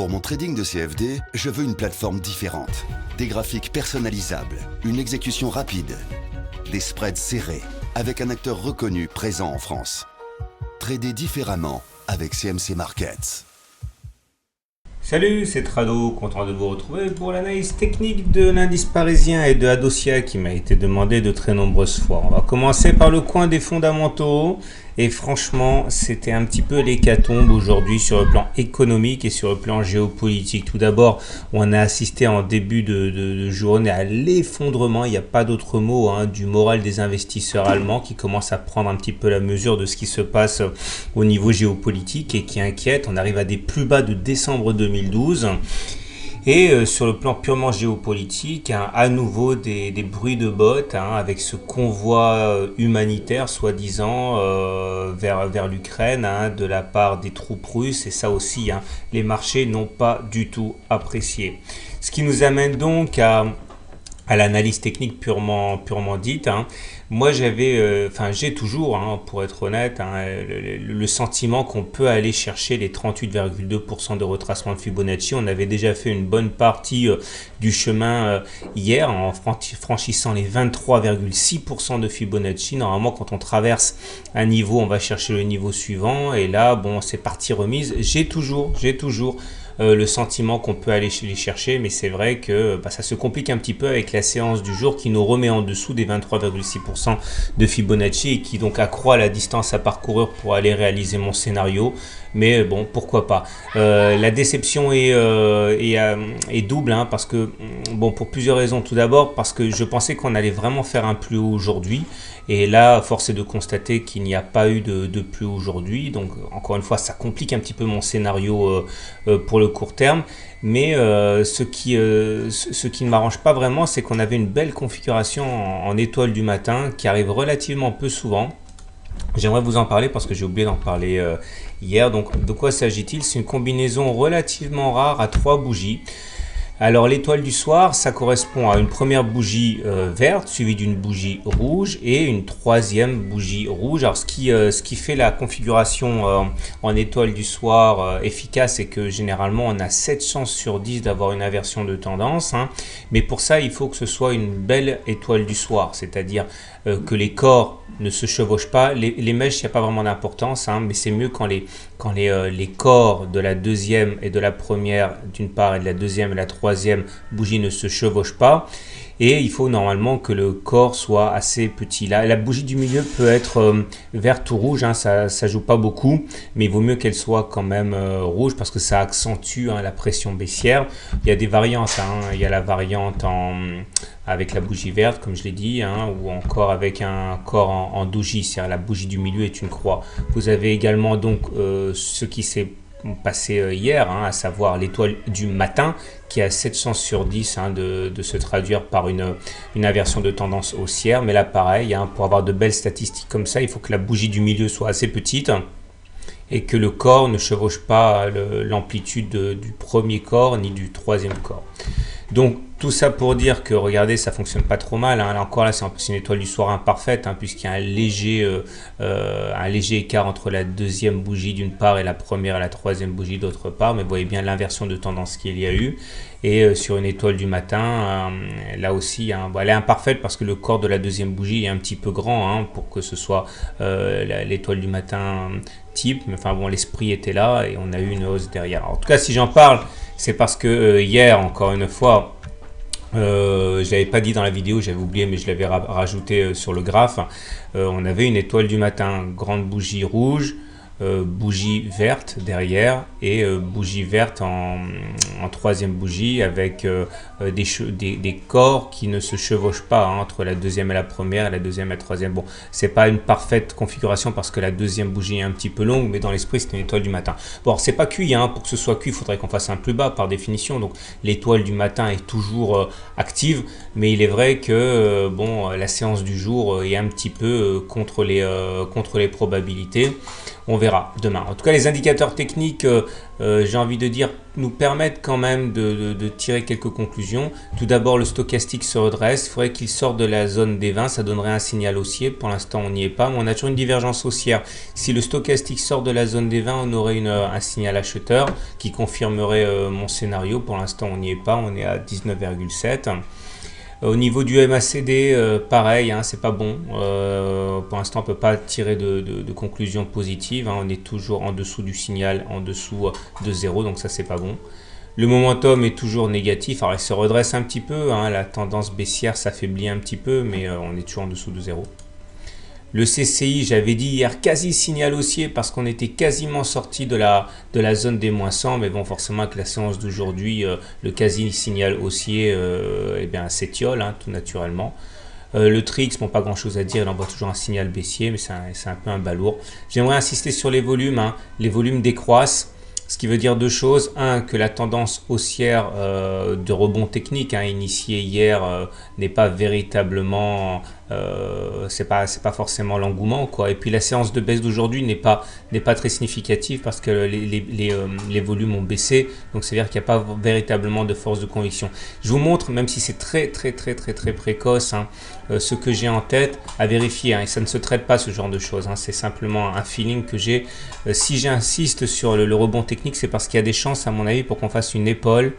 Pour mon trading de CFD, je veux une plateforme différente. Des graphiques personnalisables, une exécution rapide, des spreads serrés, avec un acteur reconnu présent en France. Trader différemment avec CMC Markets. Salut, c'est Trado, content de vous retrouver pour l'analyse technique de l'indice parisien et de Adosia qui m'a été demandé de très nombreuses fois. On va commencer par le coin des fondamentaux et franchement, c'était un petit peu l'hécatombe aujourd'hui sur le plan économique et sur le plan géopolitique. Tout d'abord, on a assisté en début de journée à l'effondrement, il n'y a pas d'autre mot, du moral des investisseurs allemands qui commencent à prendre un petit peu la mesure de ce qui se passe au niveau géopolitique et qui inquiète. On arrive à des plus bas de décembre 2012. Et sur le plan purement géopolitique, à nouveau des bruits de bottes avec ce convoi humanitaire soi-disant vers l'Ukraine de la part des troupes russes. Et ça aussi, les marchés n'ont pas du tout apprécié. Ce qui nous amène donc à l'analyse technique purement dite. Moi j'ai toujours, pour être honnête, le sentiment qu'on peut aller chercher les 38,2% de retracement de Fibonacci. On avait déjà fait une bonne partie du chemin hier en franchissant les 23,6% de Fibonacci. Normalement, quand on traverse un niveau, on va chercher le niveau suivant. Et là, bon, c'est partie remise. J'ai toujours le sentiment qu'on peut aller les chercher, mais c'est vrai que ça se complique un petit peu avec la séance du jour qui nous remet en dessous des 23,6% de Fibonacci et qui donc accroît la distance à parcourir pour aller réaliser mon scénario. Mais bon, pourquoi pas. La déception est double, parce que, pour plusieurs raisons. Tout d'abord, parce que je pensais qu'on allait vraiment faire un plus haut aujourd'hui. Et là, force est de constater qu'il n'y a pas eu de plus haut aujourd'hui. Donc, encore une fois, ça complique un petit peu mon scénario pour le court terme. Mais ce qui ne m'arrange pas vraiment, c'est qu'on avait une belle configuration en étoile du matin qui arrive relativement peu souvent. J'aimerais vous en parler parce que j'ai oublié d'en parler hier. Donc, de quoi s'agit-il? C'est une combinaison relativement rare à 3 bougies. Alors, l'étoile du soir, ça correspond à une première bougie verte suivie d'une bougie rouge et une troisième bougie rouge. Alors, ce qui fait la configuration en étoile du soir efficace, c'est que généralement, on a 7 chances sur 10 d'avoir une inversion de tendance. Mais pour ça, il faut que ce soit une belle étoile du soir, c'est-à-dire que les corps ne se chevauchent pas. Les mèches, il n'y a pas vraiment d'importance, mais c'est mieux quand les corps de la deuxième et de la première d'une part et de la deuxième et la troisième bougie ne se chevauchent pas. Et il faut normalement que le corps soit assez petit. La bougie du milieu peut être verte ou rouge, ça joue pas beaucoup, mais il vaut mieux qu'elle soit quand même rouge parce que ça accentue la pression baissière. Il y a des variantes, il y a la variante avec la bougie verte, comme je l'ai dit, ou encore avec un corps en doji, c'est-à-dire la bougie du milieu est une croix. Vous avez également donc ce qui s'est passé hier, à savoir l'étoile du matin qui a 7 chances sur 10 de se traduire par une inversion de tendance haussière. Mais là pareil, pour avoir de belles statistiques comme ça, il faut que la bougie du milieu soit assez petite et que le corps ne chevauche pas l'amplitude du premier corps ni du troisième corps. Donc tout ça pour dire que regardez, ça fonctionne pas trop mal. Là encore, là c'est une étoile du soir imparfaite puisqu'il y a un léger écart entre la deuxième bougie d'une part et la première et la troisième bougie d'autre part. Mais vous voyez bien l'inversion de tendance qu'il y a eu. Et sur une étoile du matin, là aussi, elle est imparfaite parce que le corps de la deuxième bougie est un petit peu grand pour que ce soit l'étoile du matin type. Mais enfin bon, l'esprit était là et on a eu une hausse derrière. Alors, en tout cas, si j'en parle, c'est parce que hier, encore une fois, je l'avais pas dit dans la vidéo, j'avais oublié, mais je l'avais rajouté sur le graphe. On avait une étoile du matin, grande bougie rouge, bougie verte derrière et bougie verte en troisième bougie avec des corps qui ne se chevauchent pas entre la deuxième et la première et la deuxième et la troisième. Bon, c'est pas une parfaite configuration parce que la deuxième bougie est un petit peu longue, mais dans l'esprit c'est une étoile du matin. Bon, c'est pas cuit, pour que ce soit cuit, il faudrait qu'on fasse un plus bas par définition. Donc l'étoile du matin est toujours active, mais il est vrai que la séance du jour est un petit peu contre les probabilités. On verra demain. En tout cas, les indicateurs techniques, j'ai envie de dire, nous permettent quand même de tirer quelques conclusions. Tout d'abord, le stochastique se redresse. Il faudrait qu'il sorte de la zone des 20, ça donnerait un signal haussier. Pour l'instant, on n'y est pas, mais on a toujours une divergence haussière. Si le stochastique sort de la zone des 20, on aurait un signal acheteur qui confirmerait mon scénario. Pour l'instant, on n'y est pas, on est à 19,7. Au niveau du MACD, pareil, hein, c'est pas bon. Pour l'instant, on peut pas tirer de conclusions positives. Hein. On est toujours en dessous du signal, en dessous de 0, donc ça, c'est pas bon. Le momentum est toujours négatif. Alors, il se redresse un petit peu. Hein. La tendance baissière s'affaiblit un petit peu, mais on est toujours en dessous de 0. Le CCI, j'avais dit hier, quasi signal haussier parce qu'on était quasiment sorti de la zone des moins 100. Mais bon, forcément, avec la séance d'aujourd'hui, le quasi signal haussier eh bien, s'étiole, hein, tout naturellement. Le TRIX, bon, pas grand chose à dire, il envoie toujours un signal baissier, mais c'est un peu un balourd. J'aimerais insister sur les volumes. Hein. Les volumes décroissent. Ce qui veut dire deux choses. Un, que la tendance haussière de rebond technique initiée hier n'est pas véritablement, c'est pas forcément l'engouement, quoi. Et puis la séance de baisse d'aujourd'hui n'est pas très significative parce que les volumes ont baissé. Donc c'est-à-dire qu'il n'y a pas véritablement de force de conviction. Je vous montre, même si c'est très précoce, hein, ce que j'ai en tête à vérifier. Hein, et ça ne se traite pas ce genre de choses. Hein, c'est simplement un feeling que j'ai. Si j'insiste sur le rebond technique, c'est parce qu'il y a des chances, à mon avis, pour qu'on fasse une épaule,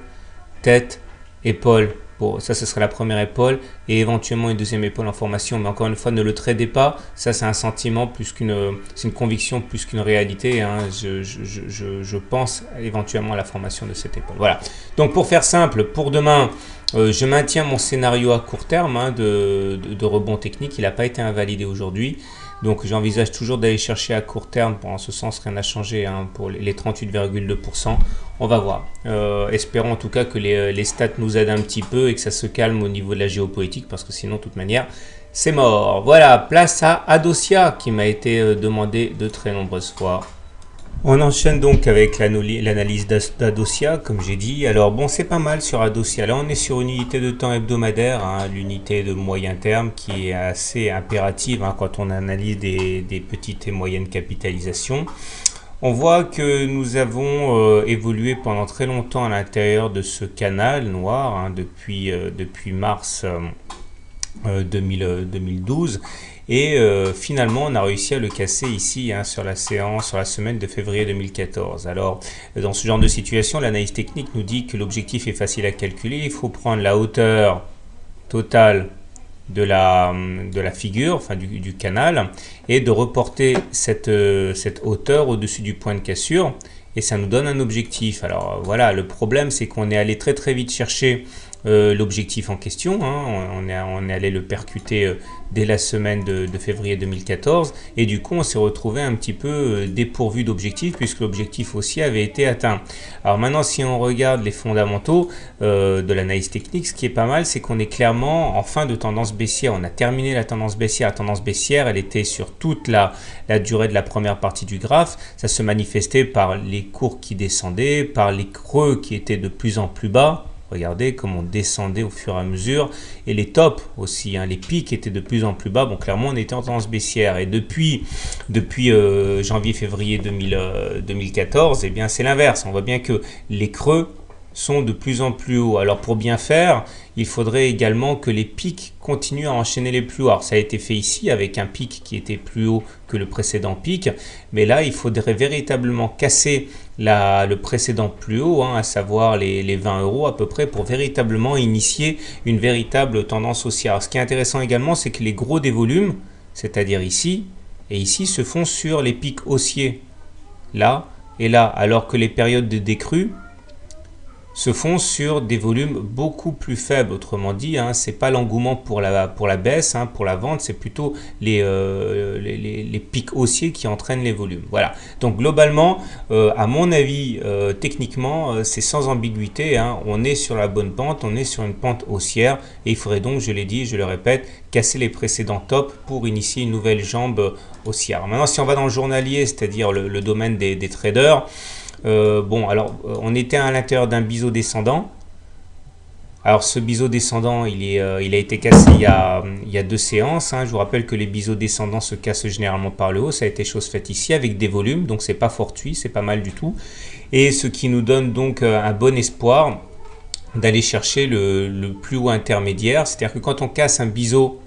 tête, épaule. Bon, ça, ce serait la première épaule et éventuellement une deuxième épaule en formation. Mais encore une fois, ne le tradez pas. Ça, c'est un sentiment plus c'est une conviction plus qu'une réalité. Hein. Je pense éventuellement à la formation de cette épaule. Voilà. Donc, pour faire simple, pour demain, je maintiens mon scénario à court terme hein, de rebond technique. Il n'a pas été invalidé aujourd'hui. Donc j'envisage toujours d'aller chercher à court terme, en ce sens rien n'a changé hein, pour les 38,2%. On va voir. Espérons en tout cas que les stats nous aident un petit peu et que ça se calme au niveau de la géopolitique parce que sinon de toute manière c'est mort. Voilà, place à Adosia qui m'a été demandé de très nombreuses fois. On enchaîne donc avec l'analyse d'Adosia, comme j'ai dit. Alors bon, c'est pas mal sur Adosia. Là, on est sur une unité de temps hebdomadaire, hein, l'unité de moyen terme qui est assez impérative hein, quand on analyse des petites et moyennes capitalisations. On voit que nous avons évolué pendant très longtemps à l'intérieur de ce canal noir hein, depuis mars 2012. Et finalement, on a réussi à le casser ici hein, sur la semaine de février 2014. Alors, dans ce genre de situation, l'analyse technique nous dit que l'objectif est facile à calculer. Il faut prendre la hauteur totale de la figure, enfin du canal, et de reporter cette hauteur au-dessus du point de cassure. Et ça nous donne un objectif. Alors voilà, le problème, c'est qu'on est allé très vite chercher l'objectif en question, hein, on est allé le percuter dès la semaine de février 2014 et du coup on s'est retrouvé un petit peu dépourvu d'objectif puisque l'objectif aussi avait été atteint. Alors maintenant si on regarde les fondamentaux de l'analyse technique, ce qui est pas mal c'est qu'on est clairement en fin de tendance baissière. On a terminé la tendance baissière. La tendance baissière elle était sur toute la durée de la première partie du graphe. Ça se manifestait par les cours qui descendaient, par les creux qui étaient de plus en plus bas. Regardez comme on descendait au fur et à mesure. Et les tops aussi, hein, les pics étaient de plus en plus bas. Bon, clairement, on était en tendance baissière. Et depuis janvier-février 2014, eh bien, c'est l'inverse. On voit bien que les creux sont de plus en plus hauts. Alors, pour bien faire, il faudrait également que les pics continuent à enchaîner les plus hauts. Alors, ça a été fait ici avec un pic qui était plus haut que le précédent pic. Mais là, il faudrait véritablement casser le précédent plus haut, hein, à savoir les 20 € à peu près, pour véritablement initier une véritable tendance haussière. Alors, ce qui est intéressant également, c'est que les gros des volumes, c'est-à-dire ici et ici, se font sur les pics haussiers, là et là, alors que les périodes de décrue se font sur des volumes beaucoup plus faibles. Autrement dit, hein, c'est pas l'engouement pour la baisse, hein, pour la vente, c'est plutôt les pics haussiers qui entraînent les volumes. Voilà. Donc globalement, à mon avis, techniquement, c'est sans ambiguïté. Hein, on est sur la bonne pente, on est sur une pente haussière et il faudrait donc, je l'ai dit, je le répète, casser les précédents tops pour initier une nouvelle jambe haussière. Alors maintenant, si on va dans le journalier, c'est-à-dire le domaine des traders, bon, alors on était à l'intérieur d'un biseau descendant Alors ce biseau descendant, il a été cassé il y a 2 séances. Je vous rappelle que les biseaux descendants se cassent généralement par le haut. Ça a été chose faite ici avec des volumes, donc c'est pas fortuit, c'est pas mal du tout. Et ce qui nous donne donc un bon espoir d'aller chercher le plus haut intermédiaire. C'est-à-dire que quand on casse un biseau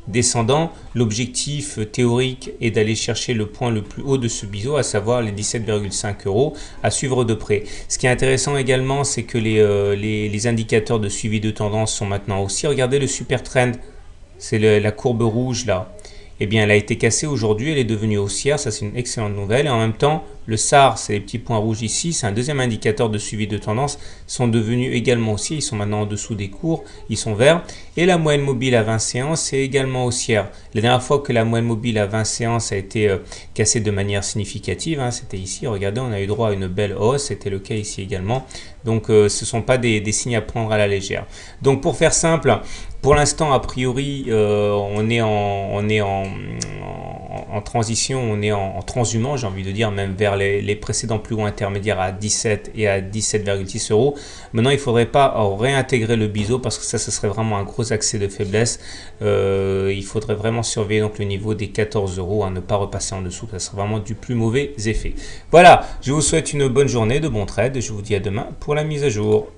descendant, l'objectif théorique est d'aller chercher le point le plus haut de ce biseau, à savoir les 17,5 euros, à suivre de près. Ce qui est intéressant également, c'est que les indicateurs de suivi de tendance sont maintenant aussi. Regardez le super trend, c'est la courbe rouge là. Eh bien, elle a été cassée aujourd'hui, elle est devenue haussière, ça c'est une excellente nouvelle. Et en même temps, le SAR, c'est les petits points rouges ici, c'est un deuxième indicateur de suivi de tendance, sont devenus également haussiers, ils sont maintenant en dessous des cours, ils sont verts. Et la moyenne mobile à 20 séances, c'est également haussière. La dernière fois que la moyenne mobile à 20 séances a été cassée de manière significative, c'était ici, regardez, on a eu droit à une belle hausse, c'était le cas ici également. Donc ce ne sont pas des signes à prendre à la légère. Donc pour faire simple, pour l'instant, a priori, on est en transition, on est en transhumant, j'ai envie de dire, même vers les précédents plus hauts intermédiaires à 17 et à 17,6 euros. Maintenant, il ne faudrait pas réintégrer le biseau parce que ça serait vraiment un gros accès de faiblesse. Il faudrait vraiment surveiller donc le niveau des 14 euros, ne pas repasser en dessous, ça serait vraiment du plus mauvais effet. Voilà, je vous souhaite une bonne journée, de bons trades, je vous dis à demain pour la mise à jour.